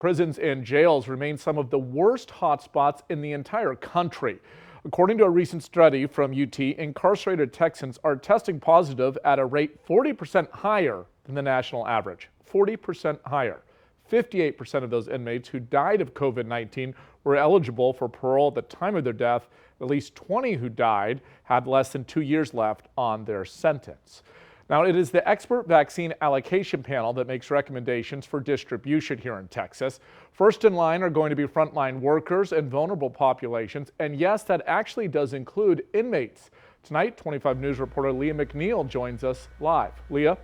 Prisons and jails remain some of the worst hotspots in the entire country. According to a recent study from UT, incarcerated Texans are testing positive at a rate 40% higher than the national average. 40% higher. 58% of those inmates who died of COVID-19 were eligible for parole at the time of their death. At least 20 who died had less than 2 years left on their sentence. Now, it is the expert vaccine allocation panel that makes recommendations for distribution here in Texas. First in line are going to be frontline workers and vulnerable populations. And yes, that actually does include inmates. Tonight, 25 News reporter LEIGHA McNeil joins us live. LEIGHA.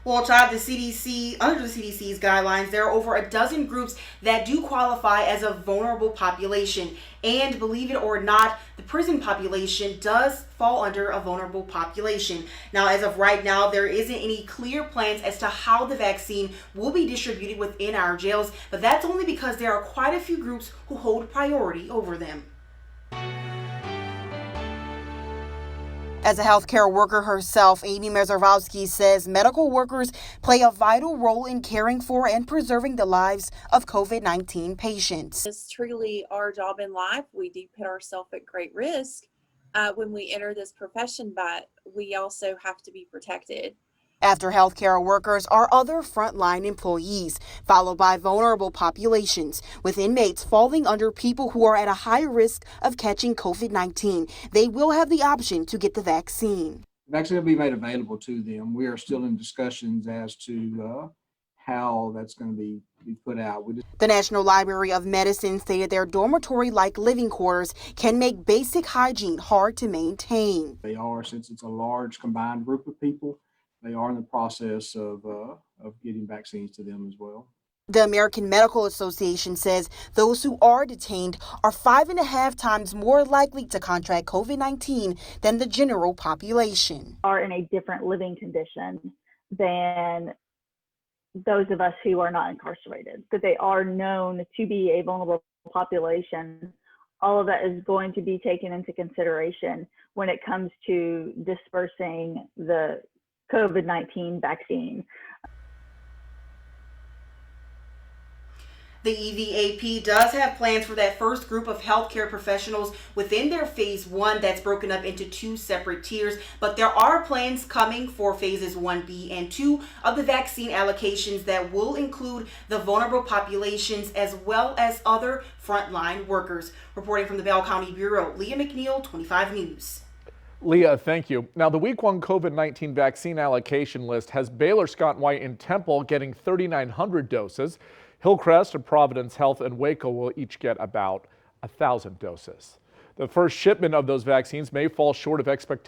Well, Todd, under the CDC's guidelines, there are over a dozen groups that do qualify as a vulnerable population. And believe it or not, the prison population does fall under a vulnerable population. Now, as of right now, there isn't any clear plans as to how the vaccine will be distributed within our jails, but that's only because there are quite a few groups who hold priority over them. As a healthcare worker herself, Amy MERSIOVSKY says medical workers play a vital role in caring for and preserving the lives of COVID-19 patients. It's truly our job in life. We do put ourselves at great risk when we enter this profession, but we also have to be protected. After healthcare workers are other frontline employees, followed by vulnerable populations, with inmates falling under people who are at a high risk of catching COVID-19. They will have the option to get the vaccine. The vaccine will be made available to them. We are still in discussions as to how that's going to be put out. The National Library of Medicine stated their dormitory-like living quarters can make basic hygiene hard to maintain. They are, since it's a large combined group of people, they are in the process of getting vaccines to them as well. The American Medical Association says those who are detained are 5.5 times more likely to contract COVID-19 than the general population. Are in a different living condition than those of us who are not incarcerated. That they are known to be a vulnerable population. All of that is going to be taken into consideration when it comes to dispersing the COVID-19 vaccine. The EVAP does have plans for that first group of healthcare professionals within their phase 1 that's broken up into 2 separate tiers, but there are plans coming for phases 1B and 2 of the vaccine allocations that will include the vulnerable populations as well as other frontline workers. Reporting from the Bell County Bureau, LEIGHA McNeil, 25 News. LEIGHA, thank you. Now, the week 1 COVID-19 vaccine allocation list has Baylor, Scott and White, and Temple getting 3,900 doses. Hillcrest and Providence Health and Waco will each get about 1,000 doses. The first shipment of those vaccines may fall short of expectations.